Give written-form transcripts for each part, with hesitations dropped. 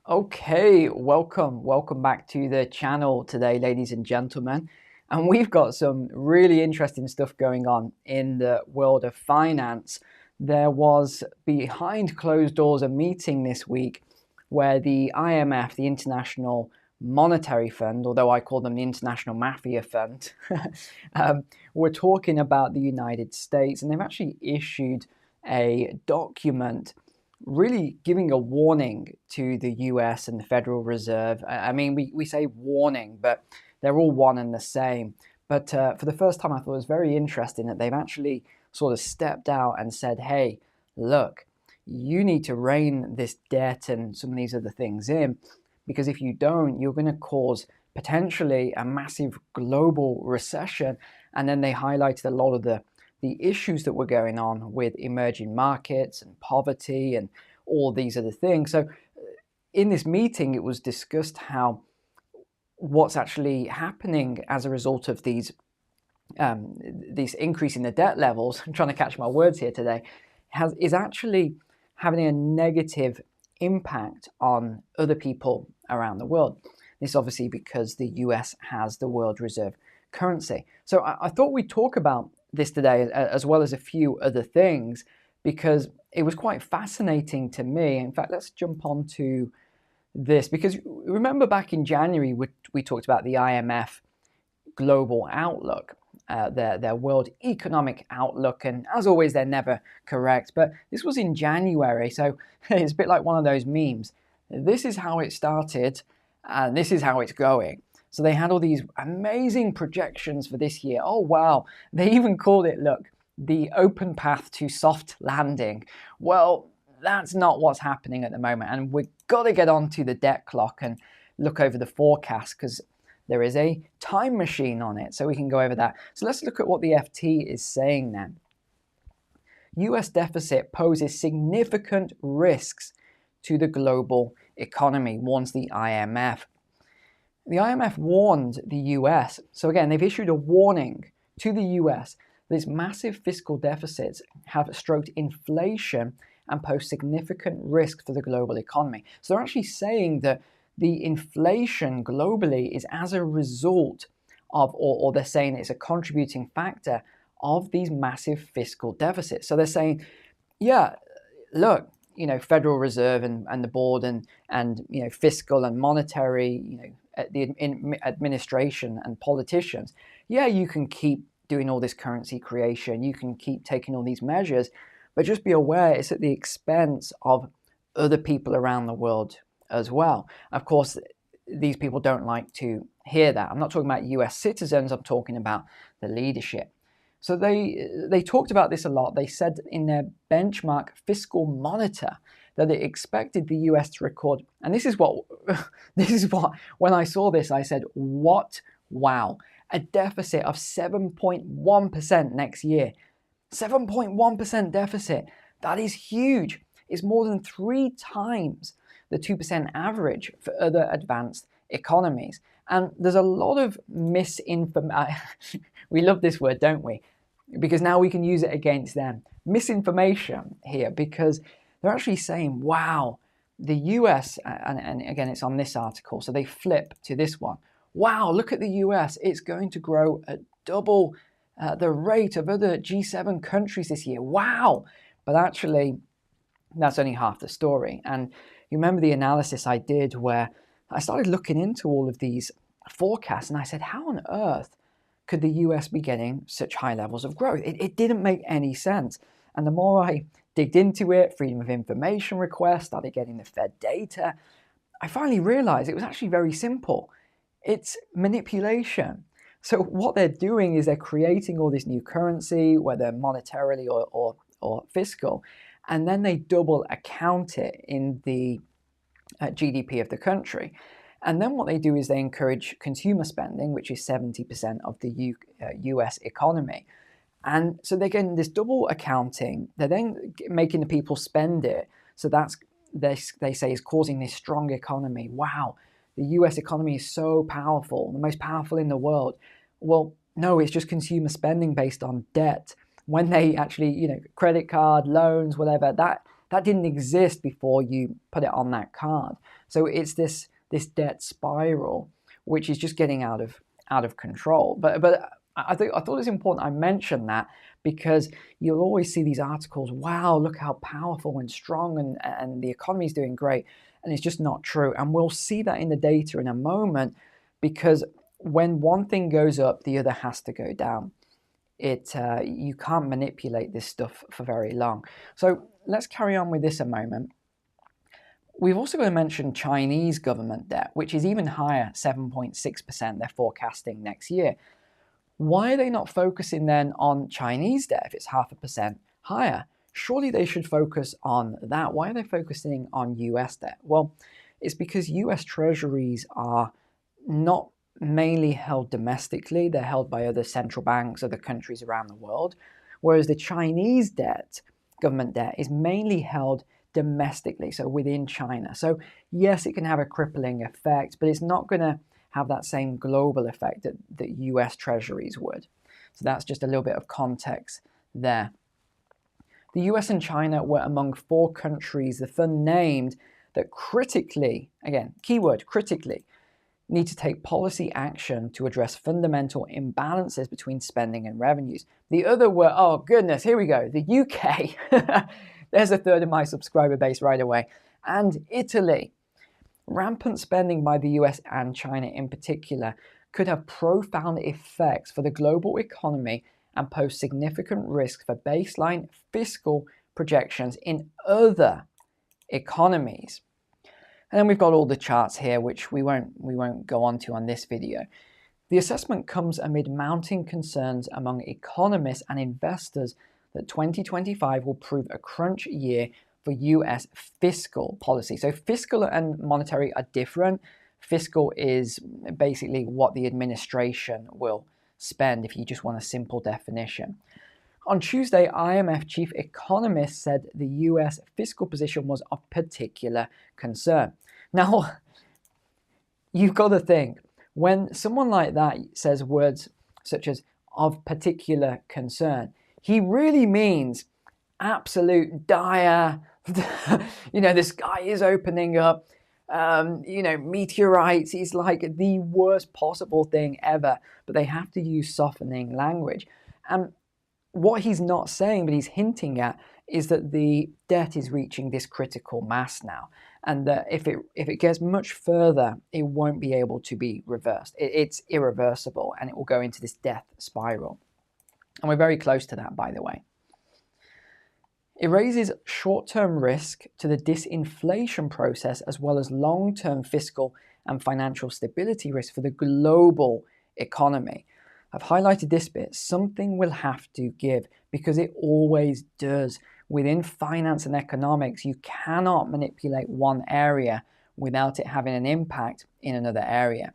Okay, welcome back to the channel today, ladies and gentlemen. And we've got some really interesting stuff going on in the world of finance. There was behind closed doors a meeting this week where the IMF, the International Monetary Fund, although I call them the International Mafia Fund, were talking about the United States, and they've actually issued a document really giving a warning to the US and the Federal Reserve. I mean, we say warning, but they're all one and the same. But for the first time, I thought it was very interesting that they've actually sort of stepped out and said, hey, look, you need to rein this debt and some of these other things in, because if you don't, you're going to cause potentially a massive global recession. And then they highlighted a lot of the issues that were going on with emerging markets and poverty and all these other things. So in this meeting, it was discussed how what's actually happening as a result of these increase in the debt levels, I'm trying to catch my words here today, is actually having a negative impact on other people around the world. This obviously because the US has the world reserve currency. So I thought we'd talk about this today, as well as a few other things, because it was quite fascinating to me. In fact, let's jump on to this, because remember back in January, we talked about the IMF Global Outlook, their World Economic Outlook, and as always, they're never correct. But this was in January, so it's a bit like one of those memes. This is how it started, and this is how it's going. So they had all these amazing projections for this year. Oh, wow. They even called it, look, the open path to soft landing. Well, that's not what's happening at the moment. And we've got to get onto the debt clock and look over the forecast, because there is a time machine on it. So we can go over that. So let's look at what the FT is saying then. US deficit poses significant risks to the global economy, warns the IMF. The IMF warned the US, so again, they've issued a warning to the US that its massive fiscal deficits have stroked inflation and pose significant risk for the global economy. So they're actually saying that the inflation globally is as a result of, or they're saying it's a contributing factor of these massive fiscal deficits. So they're saying, yeah, look, Federal Reserve and the board and fiscal and monetary, the administration and politicians, yeah, you can keep doing all this currency creation, you can keep taking all these measures, but just be aware it's at the expense of other people around the world as well. Of course, these people don't like to hear that. I'm not talking about US citizens, I'm talking about the leadership. So they talked about this a lot. They said in their benchmark fiscal monitor that they expected the US to record, and this is what when I saw this, I said, what? Wow, a deficit of 7.1% next year. 7.1% deficit. That is huge. It's more than 3 times the 2% average for other advanced economies. And there's a lot of misinformation. We love this word, don't we? Because now we can use it against them. Misinformation here, because they're actually saying, wow, the US, and again, it's on this article, so they flip to this one. Wow, look at the US. It's going to grow at double the rate of other G7 countries this year. Wow. But actually, that's only half the story. And you remember the analysis I did where I started looking into all of these forecasts, and I said, how on earth could the US be getting such high levels of growth? It didn't make any sense. And the more I digged into it, freedom of information requests, started getting the Fed data, I finally realized it was actually very simple. It's manipulation. So what they're doing is they're creating all this new currency, whether monetarily or fiscal, and then they double account it in the GDP of the country. And then what they do is they encourage consumer spending, which is 70% of the US economy. And so they're getting this double accounting. They're then making the people spend it. So that's, they say, is causing this strong economy. Wow, the US economy is so powerful, the most powerful in the world. Well, no, it's just consumer spending based on debt. When they actually, credit card, loans, whatever, that That didn't exist before you put it on that card. So it's this debt spiral, which is just getting out of control. But I thought it's important I mentioned that, because you'll always see these articles, wow, look how powerful and strong and the economy is doing great. And it's just not true. And we'll see that in the data in a moment, because when one thing goes up, the other has to go down. You can't manipulate this stuff for very long. So let's carry on with this a moment. We've also got to mention Chinese government debt, which is even higher, 7.6% they're forecasting next year. Why are they not focusing then on Chinese debt if it's 0.5% higher? Surely they should focus on that. Why are they focusing on US debt? Well, it's because US treasuries are not mainly held domestically. They're held by other central banks, other countries around the world, whereas the Chinese debt, government debt, is mainly held domestically, so within China. So yes, it can have a crippling effect, but it's not going to have that same global effect that US treasuries would. So that's just a little bit of context there. The US and China were among 4 countries, the fund named, that critically, again, keyword critically, need to take policy action to address fundamental imbalances between spending and revenues. The other were, oh goodness, here we go, the UK. There's a third of my subscriber base right away. And Italy. Rampant spending by the US and China in particular could have profound effects for the global economy and pose significant risk for baseline fiscal projections in other economies. And then we've got all the charts here, which we won't go on to on this video. The assessment comes amid mounting concerns among economists and investors that 2025 will prove a crunch year for US fiscal policy. So fiscal and monetary are different. Fiscal is basically what the administration will spend, if you just want a simple definition. On Tuesday, IMF chief economist said the US fiscal position was of particular concern. Now, you've got to think, when someone like that says words such as of particular concern, he really means absolute dire, the sky is opening up, meteorites is like the worst possible thing ever, but they have to use softening language. And what he's not saying, but he's hinting at, is that the debt is reaching this critical mass now, and that if it gets much further, it won't be able to be reversed. It's irreversible, and it will go into this death spiral. And we're very close to that, by the way. It raises short-term risk to the disinflation process, as well as long-term fiscal and financial stability risk for the global economy. I've highlighted this bit. Something will have to give, because it always does. Within finance and economics, you cannot manipulate one area without it having an impact in another area.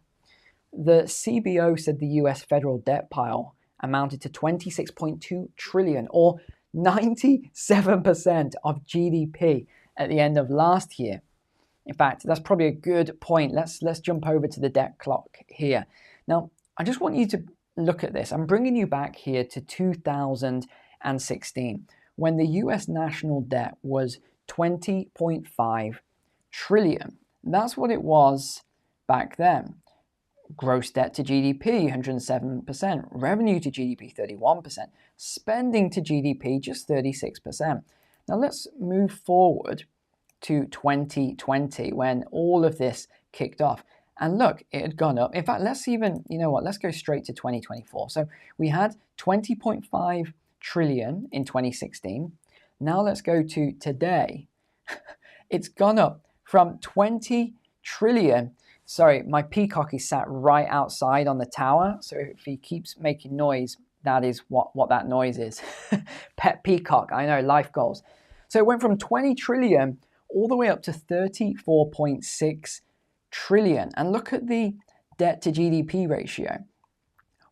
The CBO said the US federal debt pile amounted to 26.2 trillion, or 97% of GDP at the end of last year. In fact, that's probably a good point. Let's jump over to the debt clock here. Now, I just want you to look at this. I'm bringing you back here to 2016, when the US national debt was 20.5 trillion. That's what it was back then. Gross debt to GDP, 107%. Revenue to GDP, 31%. Spending to GDP, just 36%. Now let's move forward to 2020, when all of this kicked off. And look, it had gone up. In fact, let's go straight to 2024. So we had 20.5 trillion in 2016. Now let's go to today. It's gone up from 20 trillion. Sorry, my peacock is sat right outside on the tower. So if he keeps making noise, that is what that noise is. Pet peacock, I know, life goals. So it went from 20 trillion all the way up to 34.6 trillion. And look at the debt to GDP ratio.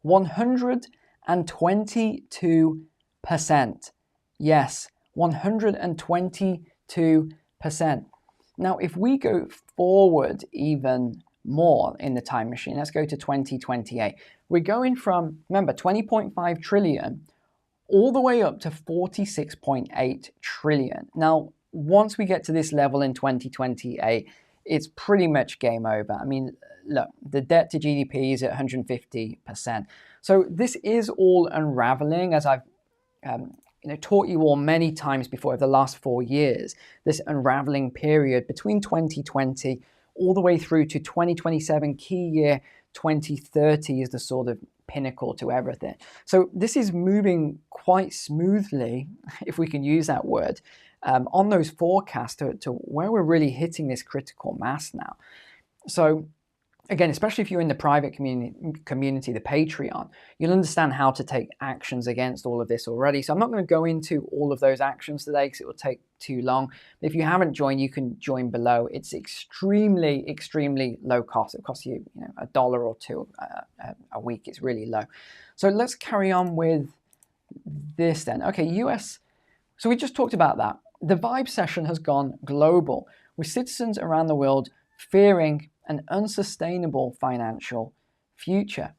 122%. Yes, 122%. Now, if we go forward even more in the time machine, let's go to 2028. We're going from, remember, 20.5 trillion all the way up to 46.8 trillion. Now, once we get to this level in 2028, it's pretty much game over. I mean, look, the debt to GDP is at 150%. So this is all unraveling, as I've taught you all many times before over the last 4 years, this unraveling period between 2020 all the way through to 2027, key year 2030 is the sort of pinnacle to everything. So this is moving quite smoothly, if we can use that word, on those forecasts to where we're really hitting this critical mass now. So again, especially if you're in the private community, the Patreon, you'll understand how to take actions against all of this already. So I'm not going to go into all of those actions today because it will take too long. If you haven't joined, you can join below. It's extremely, extremely low cost. It costs you, $1 or $2 a week. It's really low. So let's carry on with this then. Okay, US. So we just talked about that. The vibe session has gone global, with citizens around the world fearing an unsustainable financial future.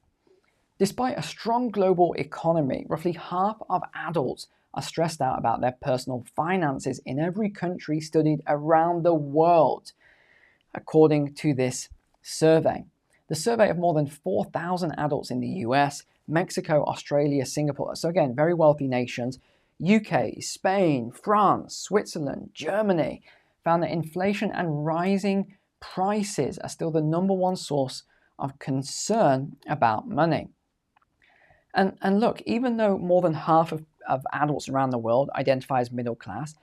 Despite a strong global economy, roughly half of adults are stressed out about their personal finances in every country studied around the world, according to this survey. The survey of more than 4,000 adults in the US, Mexico, Australia, Singapore, so again, very wealthy nations, UK, Spain, France, Switzerland, Germany, found that inflation and rising prices are still the number one source of concern about money. And look, even though more than half of adults around the world identify as middle class,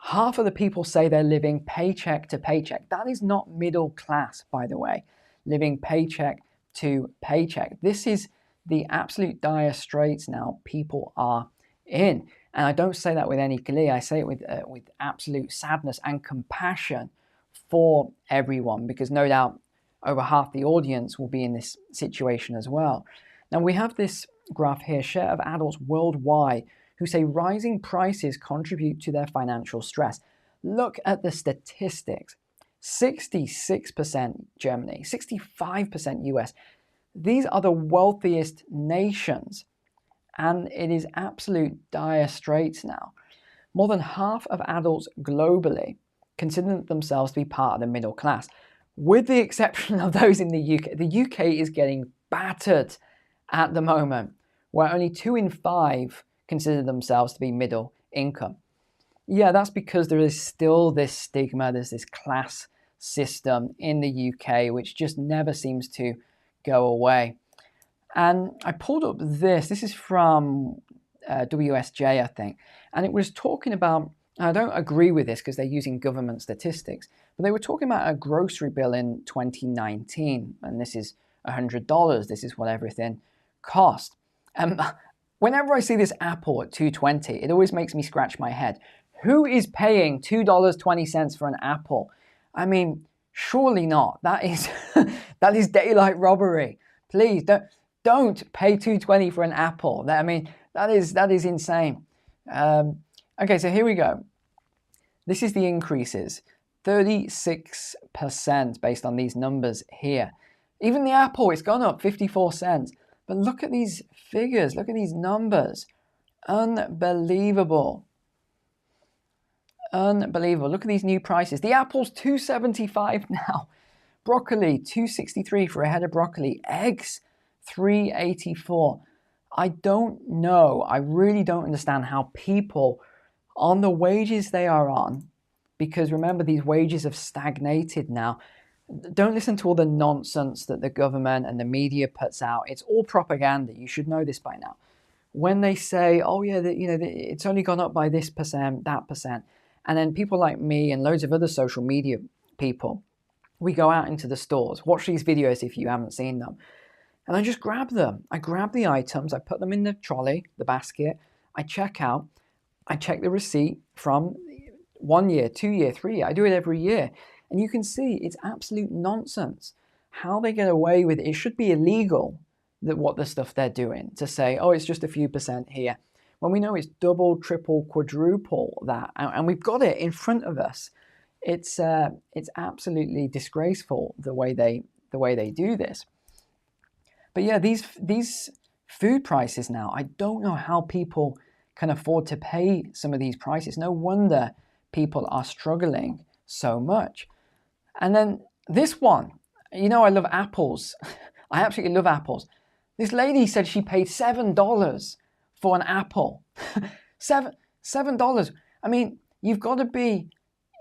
half of the people say they're living paycheck to paycheck. That is not middle class, by the way, living paycheck to paycheck. This is the absolute dire straits now people are in. And I don't say that with any glee. I say it with absolute sadness and compassion for everyone, because no doubt over half the audience will be in this situation as well. Now we have this graph here, share of adults worldwide who say rising prices contribute to their financial stress. Look at the statistics. 66% Germany, 65% US. These are the wealthiest nations, and it is absolute dire straits now. More than half of adults globally consider themselves to be part of the middle class, with the exception of those in the UK. The UK is getting battered at the moment, where only 2 in 5 consider themselves to be middle income. Yeah, that's because there is still this stigma, there's this class system in the UK, which just never seems to go away. And I pulled up this is from WSJ, I think, and it was talking about, I don't agree with this because they're using government statistics, but they were talking about a grocery bill in 2019, and this is $100. This is what everything cost. Whenever I see this apple at $2.20, it always makes me scratch my head. Who is paying $2.20 for an apple? I mean, surely not. That is that is daylight robbery. Please don't pay $2.20 for an apple. That is insane. Okay, so here we go. This is the increases, 36% based on these numbers here. Even the apple, it's gone up 54 cents. But look at these figures, look at these numbers. Unbelievable. Unbelievable. Look at these new prices. The apple's $2.75 now. Broccoli, $2.63 for a head of broccoli. Eggs, $3.84. I don't know. I really don't understand how people on the wages they are on, because remember, these wages have stagnated now. Don't listen to all the nonsense that the government and the media puts out. It's all propaganda. You should know this by now. When they say, oh yeah, it's only gone up by this percent, that percent, and then people like me and loads of other social media people, we go out into the stores, watch these videos if you haven't seen them, and I just grab them. I grab the items, I put them in the trolley, the basket, I check out, I check the receipt from 1 year, 2 year, 3 year. I do it every year. And you can see it's absolute nonsense. How they get away with it. It should be illegal, that what the stuff they're doing, to say, oh, it's just a few percent here, when we know it's double, triple, quadruple that, and we've got it in front of us. It's absolutely disgraceful the way they do this. But yeah, these food prices now, I don't know how people can afford to pay some of these prices. No wonder people are struggling so much. And then this one, you know, I love apples. I absolutely love apples. This lady said she paid $7 for an apple. $7. I mean, you've got to be,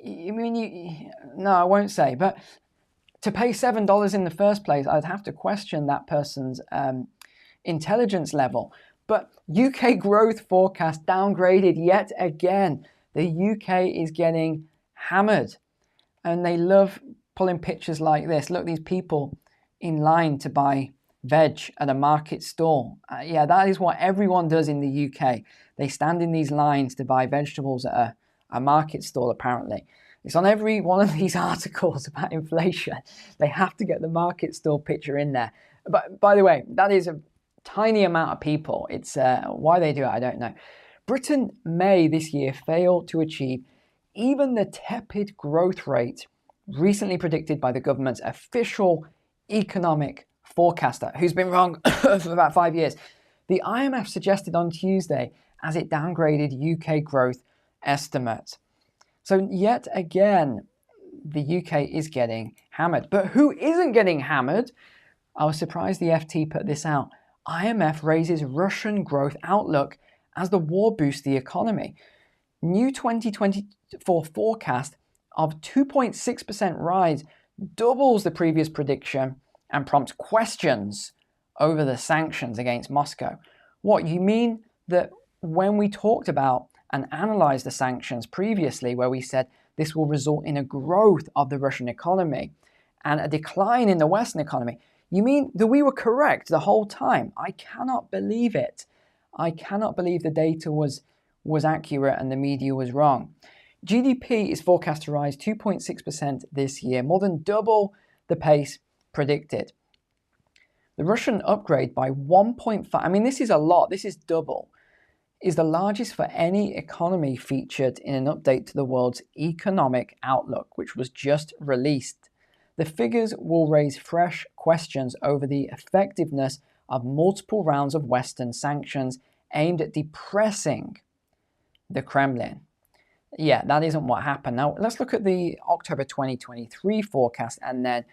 no, I won't say, but to pay $7 in the first place, I'd have to question that person's intelligence level. But UK growth forecast downgraded yet again. The UK is getting hammered, and they love pulling pictures like this. Look, these people in line to buy veg at a market stall. Yeah, that is what everyone does in the UK. They stand in these lines to buy vegetables at a market stall, apparently. It's on every one of these articles about inflation. They have to get the market stall picture in there. But by the way, that is a tiny amount of people. It's why they do it, I don't know. Britain may this year fail to achieve even the tepid growth rate recently predicted by the government's official economic forecaster, who's been wrong for about 5 years. The IMF suggested on Tuesday as it downgraded UK growth estimates. So yet again, the UK is getting hammered. But who isn't getting hammered? I was surprised the FT put this out. IMF raises Russian growth outlook as the war boosts the economy. New 2024 forecast of 2.6% rise doubles the previous prediction and prompts questions over the sanctions against Moscow. What, you mean that when we talked about and analyzed the sanctions previously, where we said this will result in a growth of the Russian economy and a decline in the Western economy, you mean that we were correct the whole time? I cannot believe it. I cannot believe the data was accurate and the media was wrong. GDP is forecast to rise 2.6% this year, more than double the pace predicted. The Russian upgrade by 1.5, I mean, this is a lot, this is double, is the largest for any economy featured in an update to the world's economic outlook, which was just released. The figures will raise fresh questions over the effectiveness of multiple rounds of Western sanctions aimed at depressing the Kremlin. Yeah, that isn't what happened. Now, let's look at the October 2023 forecast, and then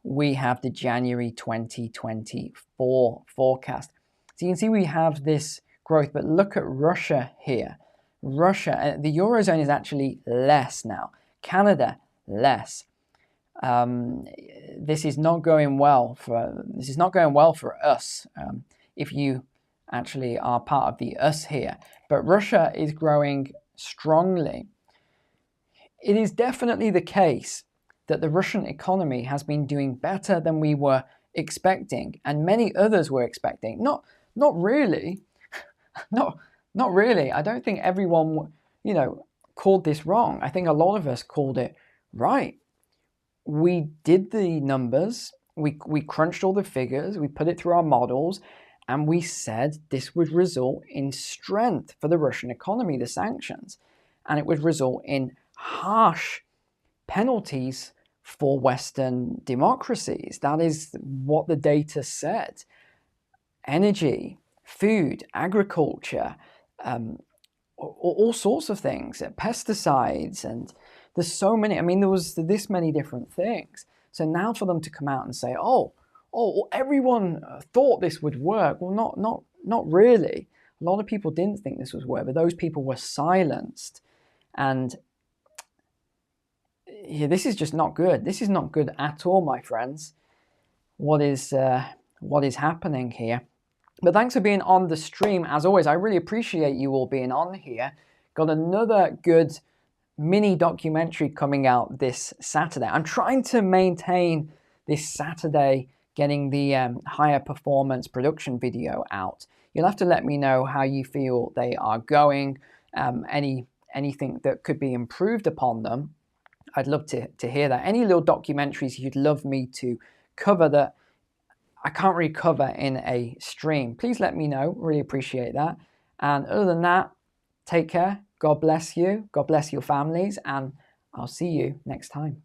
we have the January 2024 forecast. So you can see we have this growth, but look at Russia here. Russia, the Eurozone is actually less now. Canada, less. This is not going well for us. If you actually are part of the us here, but Russia is growing strongly. It is definitely the case that the Russian economy has been doing better than we were expecting, and many others were expecting. Not really. Not really. I don't think everyone, called this wrong. I think a lot of us called it right. We did the numbers, we crunched all the figures, we put it through our models, and we said this would result in strength for the Russian economy, the sanctions, and it would result in harsh penalties for Western democracies. That is what the data said. Energy, food, agriculture, all sorts of things, pesticides, and there's so many. I mean, there was this many different things. So now for them to come out and say, oh, everyone thought this would work. Well, not really. A lot of people didn't think this would work, but those people were silenced. And yeah, this is just not good. This is not good at all, my friends. What is happening here? But thanks for being on the stream. As always, I really appreciate you all being on here. Got another good mini documentary coming out this Saturday. I'm trying to maintain this Saturday getting the higher performance production video out. You'll have to let me know how you feel they are going, anything that could be improved upon them. I'd love to hear that. Any little documentaries you'd love me to cover that I can't really cover in a stream, please let me know. Really appreciate that. And other than that, take care. God bless you. God bless your families. And I'll see you next time.